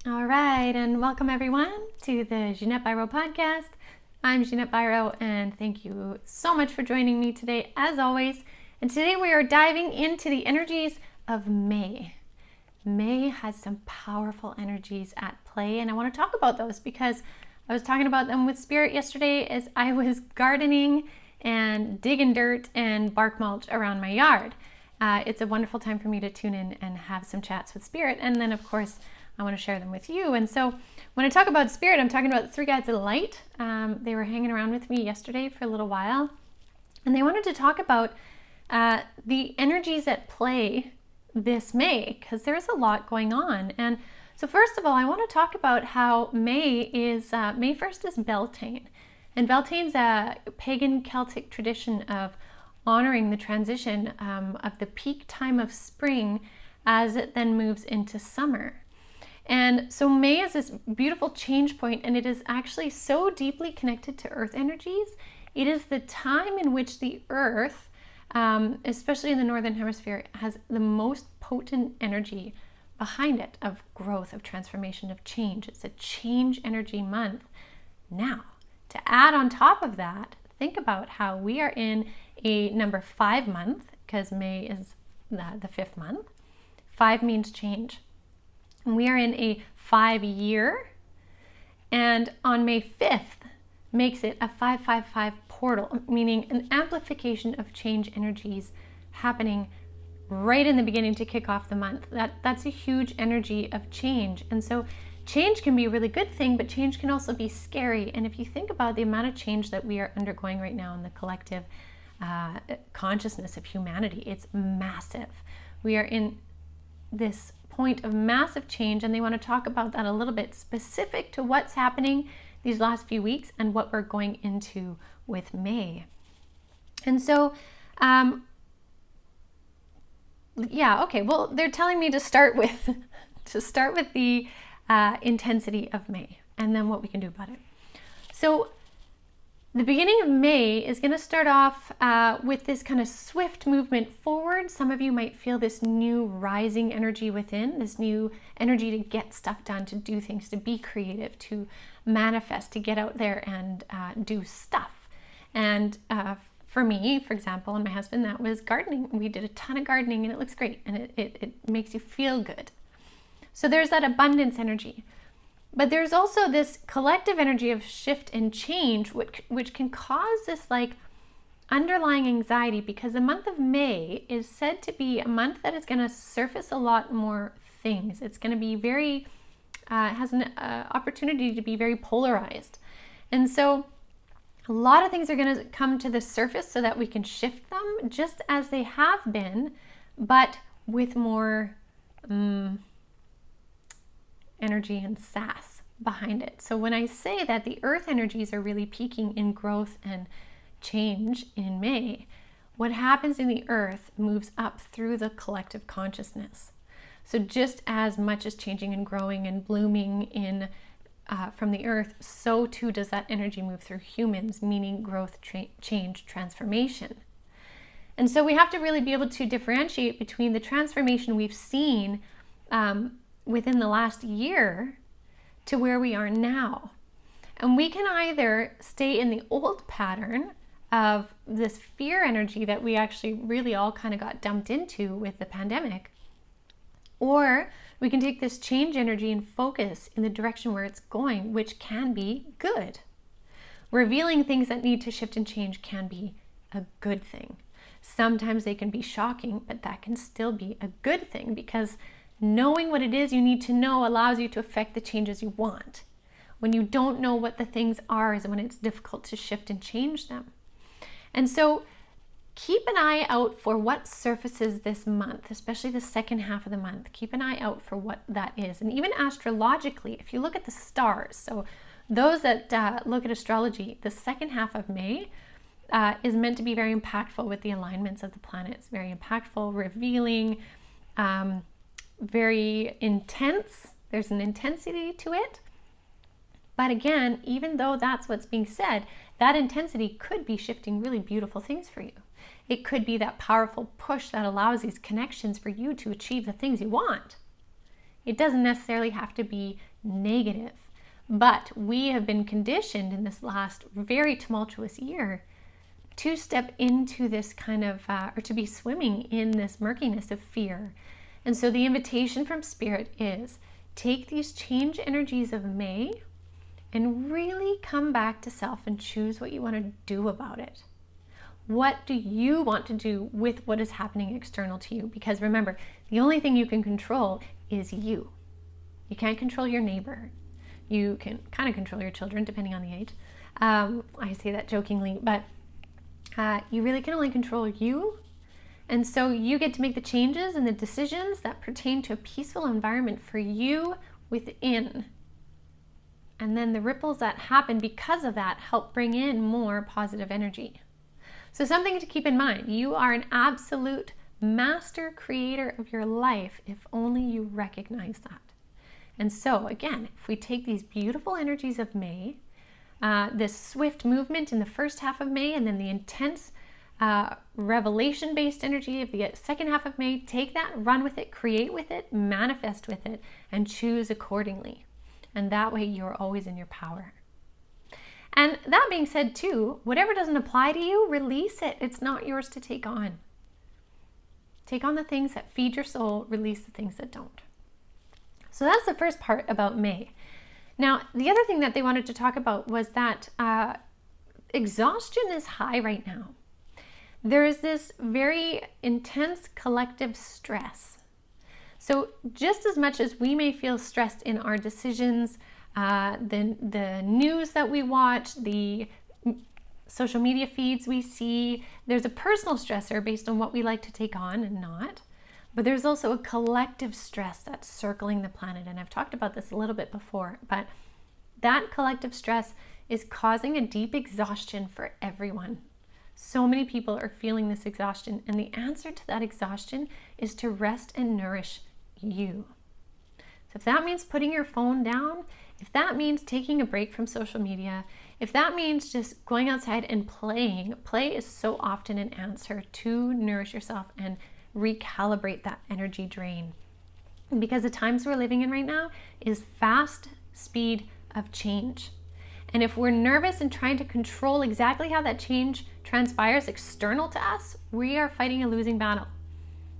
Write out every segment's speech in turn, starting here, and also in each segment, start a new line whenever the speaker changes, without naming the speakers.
All right, and welcome everyone to the Ginette Biro Podcast. I'm Ginette Biro, and thank you so much for joining me today, as always. And today we are diving into the energies of May. May has some powerful energies at play, and I want to talk about those because I was talking about them with Spirit yesterday as I was gardening and digging dirt and bark mulch around my yard. It's a wonderful time for me to tune in and have some chats with Spirit, and then of course I want to share them with you. And so when I talk about Spirit, I'm talking about the three guides of light. They were hanging around with me yesterday for a little while, and they wanted to talk about the energies at play this May, because there's a lot going on. And so first of all, I want to talk about how May 1st is Beltane. And Beltane's a pagan Celtic tradition of honoring the transition of the peak time of spring as it then moves into summer. And so May is this beautiful change point, and it is actually so deeply connected to earth energies. It is the time in which the earth, especially in the northern hemisphere, has the most potent energy behind it of growth, of transformation, of change. It's a change energy month. Now, to add on top of that, think about how we are in a number 5 month, because May is the 5th month. 5 means change. We are in a 5-year, and on May 5th makes it a 555 portal, meaning an amplification of change energies happening right in the beginning to kick off the month. That's a huge energy of change. And so change can be a really good thing, but change can also be scary. And if you think about the amount of change that we are undergoing right now in the collective consciousness of humanity, it's massive. We are in this point of massive change, and they want to talk about that a little bit specific to what's happening these last few weeks and what we're going into with May. And so they're telling me to start with the intensity of May and then what we can do about it. So the beginning of May is going to start off with this kind of swift movement forward. Some of you might feel this new rising energy within, this new energy to get stuff done, to do things, to be creative, to manifest, to get out there and do stuff. And for me, for example, and my husband, that was gardening. We did a ton of gardening, and it looks great, and it makes you feel good. So there's that abundance energy. But there's also this collective energy of shift and change, which can cause this like underlying anxiety, because the month of May is said to be a month that is going to surface a lot more things. It's going to be very, has an opportunity to be very polarized. And so a lot of things are going to come to the surface so that we can shift them just as they have been, but with more energy and sass behind it. So when I say that the earth energies are really peaking in growth and change in May, what happens in the earth moves up through the collective consciousness. So just as much as changing and growing and blooming in from the earth, so too does that energy move through humans, meaning growth, change, transformation. And so we have to really be able to differentiate between the transformation we've seen within the last year to where we are now. And we can either stay in the old pattern of this fear energy that we actually really all kind of got dumped into with the pandemic, or we can take this change energy and focus in the direction where it's going, which can be good. Revealing things that need to shift and change can be a good thing. Sometimes they can be shocking, but that can still be a good thing, because knowing what it is you need to know allows you to affect the changes you want. When you don't know what the things are is when it's difficult to shift and change them. And so keep an eye out for what surfaces this month, especially the second half of the month. Keep an eye out for what that is. And even astrologically, if you look at the stars, so those that look at astrology, the second half of May is meant to be very impactful with the alignments of the planets. Very impactful, revealing, very intense. There's an intensity to it. But again, even though that's what's being said, that intensity could be shifting really beautiful things for you. It could be that powerful push that allows these connections for you to achieve the things you want. It doesn't necessarily have to be negative. But we have been conditioned in this last very tumultuous year to step into this kind of, or to be swimming in this murkiness of fear. And so the invitation from Spirit is take these change energies of May and really come back to self and choose what you want to do about it. What do you want to do with what is happening external to you? Because remember, the only thing you can control is you. You can't control your neighbor. You can kind of control your children, depending on the age. I say that jokingly, but you really can only control you. And so you get to make the changes and the decisions that pertain to a peaceful environment for you within. And then the ripples that happen because of that help bring in more positive energy. So something to keep in mind, you are an absolute master creator of your life if only you recognize that. And so again, if we take these beautiful energies of May, this swift movement in the first half of May, and then the intense revelation-based energy of the second half of May, take that, run with it, create with it, manifest with it, and choose accordingly. And that way you're always in your power. And that being said too, whatever doesn't apply to you, release it. It's not yours to take on. Take on the things that feed your soul, release the things that don't. So that's the first part about May. Now, the other thing that they wanted to talk about was that exhaustion is high right now. There is this very intense collective stress. So just as much as we may feel stressed in our decisions, the news that we watch, the social media feeds we see, there's a personal stressor based on what we like to take on and not. But there's also a collective stress that's circling the planet. And I've talked about this a little bit before, but that collective stress is causing a deep exhaustion for everyone. So many people are feeling this exhaustion, and the answer to that exhaustion is to rest and nourish you. So if that means putting your phone down, if that means taking a break from social media, if that means just going outside and playing, play is so often an answer to nourish yourself and recalibrate that energy drain. Because the times we're living in right now is fast speed of change. And if we're nervous and trying to control exactly how that change transpires external to us, we are fighting a losing battle.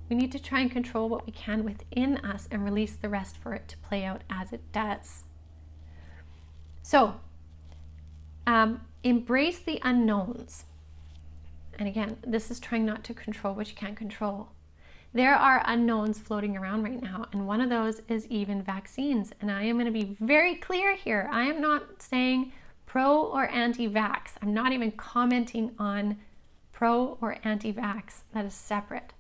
We need to try and control what we can within us and release the rest for it to play out as it does. So, embrace the unknowns. And again, this is trying not to control what you can't control. There are unknowns floating around right now, and one of those is even vaccines. And I am going to be very clear here. I am not saying pro or anti-vax. I'm not even commenting on pro or anti-vax. That is separate.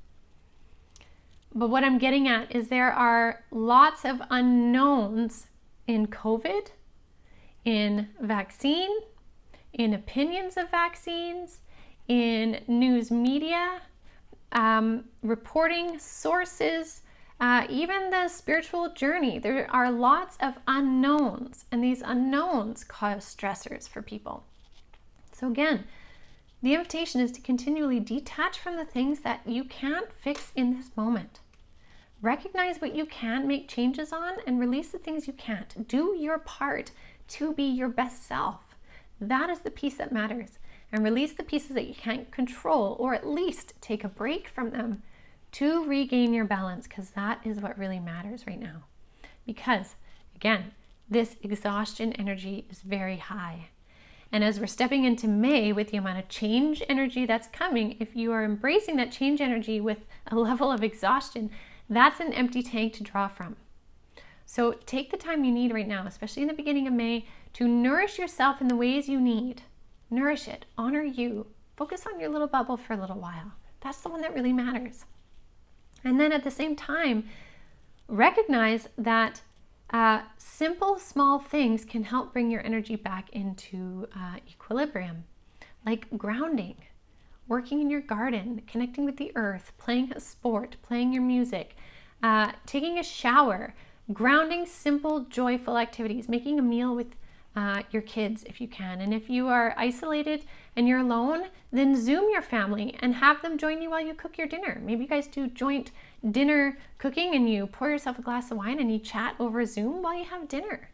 But what I'm getting at is there are lots of unknowns in COVID, in vaccine, in opinions of vaccines, in news media, reporting sources, even the spiritual journey. There are lots of unknowns, and these unknowns cause stressors for people. So again, the invitation is to continually detach from the things that you can't fix in this moment. Recognize what you can make changes on and release the things you can't. Do your part to be your best self. That is the piece that matters. And release the pieces that you can't control, or at least take a break from them to regain your balance, because that is what really matters right now. Because, again, this exhaustion energy is very high. And as we're stepping into May with the amount of change energy that's coming, if you are embracing that change energy with a level of exhaustion, that's an empty tank to draw from. So take the time you need right now, especially in the beginning of May, to nourish yourself in the ways you need. Nourish it, honor you, focus on your little bubble for a little while. That's the one that really matters. And then at the same time, recognize that simple, small things can help bring your energy back into equilibrium, like grounding, working in your garden, connecting with the earth, playing a sport, playing your music, taking a shower, grounding simple, joyful activities, making a meal with your kids if you can. And if you are isolated and you're alone, then Zoom your family and have them join you while you cook your dinner. Maybe you guys do joint dinner cooking and you pour yourself a glass of wine and you chat over Zoom while you have dinner.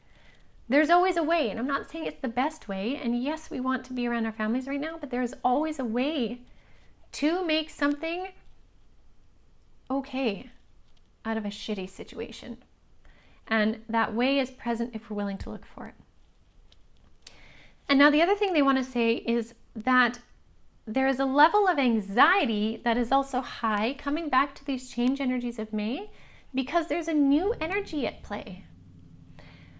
There's always a way, and I'm not saying it's the best way, and yes, we want to be around our families right now, but there's always a way to make something okay out of a shitty situation. And that way is present if we're willing to look for it. And now the other thing they want to say is that there is a level of anxiety that is also high coming back to these change energies of May because there's a new energy at play.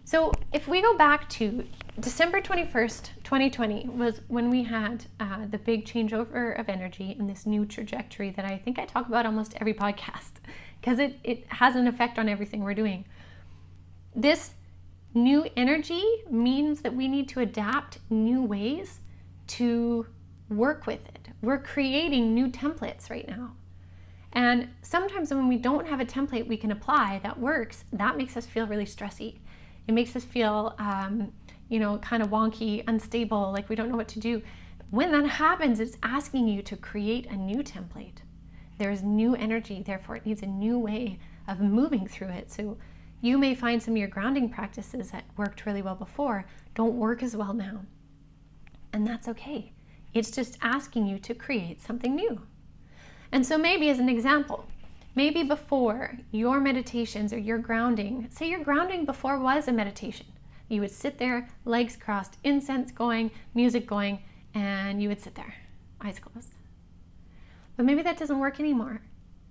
So if we go back to December 21st, 2020 was when we had the big changeover of energy in this new trajectory that I think I talk about almost every podcast because it has an effect on everything we're doing. This new energy means that we need to adapt new ways to work with it. We're creating new templates right now. And sometimes when we don't have a template we can apply that works, that makes us feel really stressy. It makes us feel, kind of wonky, unstable, like we don't know what to do. When that happens, it's asking you to create a new template. There's new energy, therefore it needs a new way of moving through it. So you may find some of your grounding practices that worked really well before don't work as well now. And that's okay. It's just asking you to create something new. And so maybe as an example, maybe before your meditations or your grounding, say your grounding before was a meditation. You would sit there, legs crossed, incense going, music going, and you would sit there, eyes closed. But maybe that doesn't work anymore.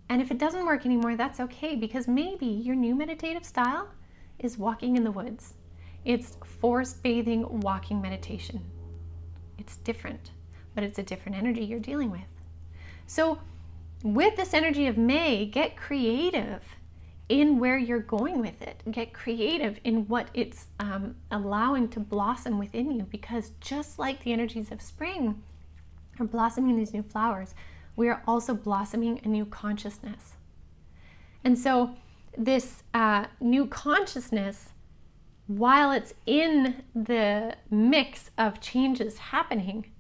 And if it doesn't work anymore, that's okay, because maybe your new meditative style is walking in the woods. It's forest bathing, walking meditation. It's different, but it's a different energy you're dealing with. So with this energy of May, get creative in where you're going with it. Get creative in what it's allowing to blossom within you, because just like the energies of spring are blossoming these new flowers, we are also blossoming a new consciousness. And so this new consciousness, while it's in the mix of changes happening,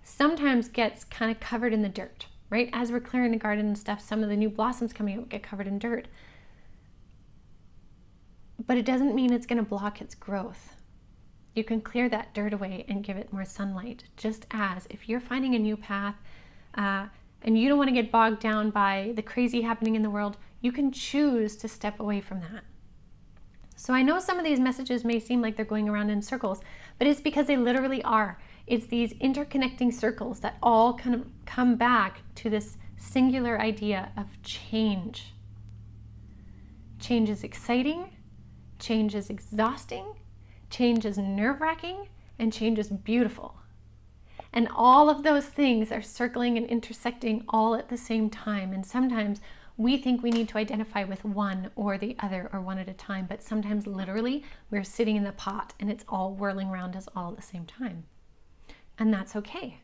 sometimes gets kind of covered in the dirt, right? As we're clearing the garden and stuff, some of the new blossoms coming out get covered in dirt. But it doesn't mean it's going to block its growth. You can clear that dirt away and give it more sunlight. Just as if you're finding a new path and you don't want to get bogged down by the crazy happening in the world, you can choose to step away from that. So I know some of these messages may seem like they're going around in circles, but it's because they literally are. It's these interconnecting circles that all kind of come back to this singular idea of change. Change is exciting, change is exhausting, change is nerve-wracking, and change is beautiful. And all of those things are circling and intersecting all at the same time. And sometimes we think we need to identify with one or the other or one at a time, but sometimes literally we're sitting in the pot and it's all whirling around us all at the same time. And that's okay.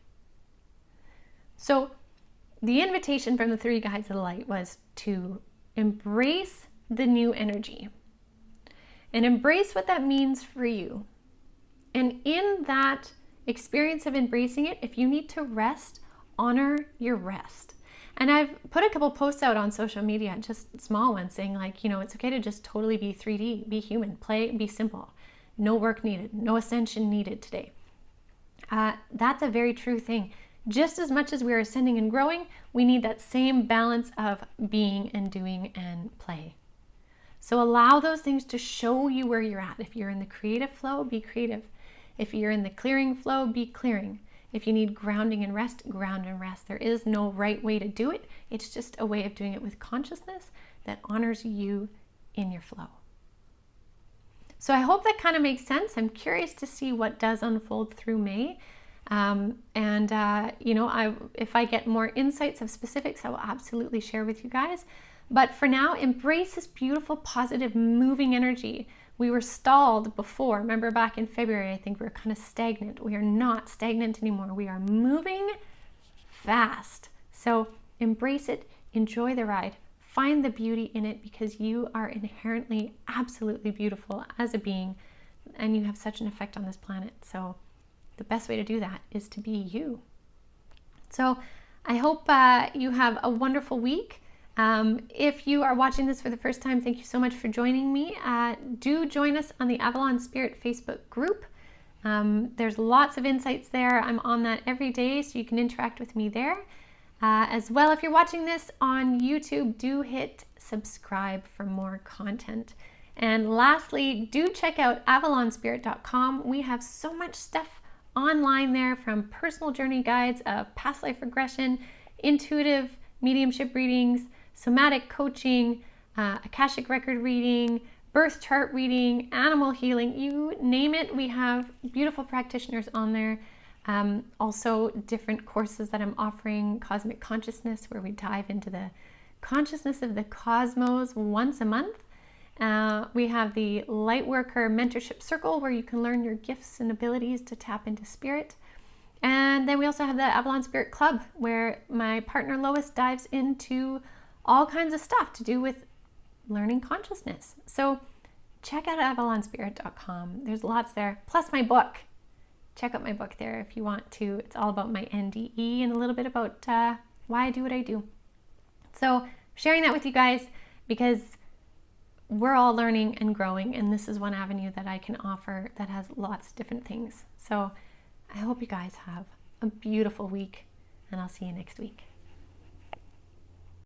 So the invitation from the three guides of the light was to embrace the new energy and embrace what that means for you. And in that experience of embracing it, if you need to rest, honor your rest. And I've put a couple posts out on social media, just small ones, saying like, it's okay to just totally be 3D, be human, play, be simple. No work needed, no ascension needed today. That's a very true thing. Just as much as we're ascending and growing, we need that same balance of being and doing and play. So allow those things to show you where you're at. If you're in the creative flow, be creative. If you're in the clearing flow, be clearing. If you need grounding and rest, ground and rest. There is no right way to do it. It's just a way of doing it with consciousness that honors you in your flow. So I hope that kind of makes sense. I'm curious to see what does unfold through May. If I get more insights of specifics, I will absolutely share with you guys. But for now, embrace this beautiful, positive, moving energy. We were stalled before. Remember back in February, I think we were kind of stagnant. We are not stagnant anymore. We are moving fast. So embrace it, enjoy the ride, find the beauty in it, because you are inherently absolutely beautiful as a being and you have such an effect on this planet. So the best way to do that is to be you. So I hope you have a wonderful week. If you are watching this for the first time, thank you so much for joining me. Do join us on the Avalon Spirit Facebook group. There's lots of insights there. I'm on that every day, so you can interact with me there. As well, if you're watching this on YouTube, do hit subscribe for more content. And lastly, do check out avalonspirit.com. We have so much stuff online there, from personal journey guides of past life regression, intuitive mediumship readings, somatic coaching, Akashic record reading, birth chart reading, animal healing, you name it. We have beautiful practitioners on there. Also different courses that I'm offering, Cosmic Consciousness, where we dive into the consciousness of the cosmos once a month. We have the Lightworker Mentorship Circle, where you can learn your gifts and abilities to tap into spirit. And then we also have the Avalon Spirit Club, where my partner Lois dives into all kinds of stuff to do with learning consciousness. So check out avalonspirit.com. There's lots there. Plus my book. Check out my book there if you want to. It's all about my NDE and a little bit about why I do what I do. So sharing that with you guys because we're all learning and growing, and this is one avenue that I can offer that has lots of different things. So I hope you guys have a beautiful week, and I'll see you next week.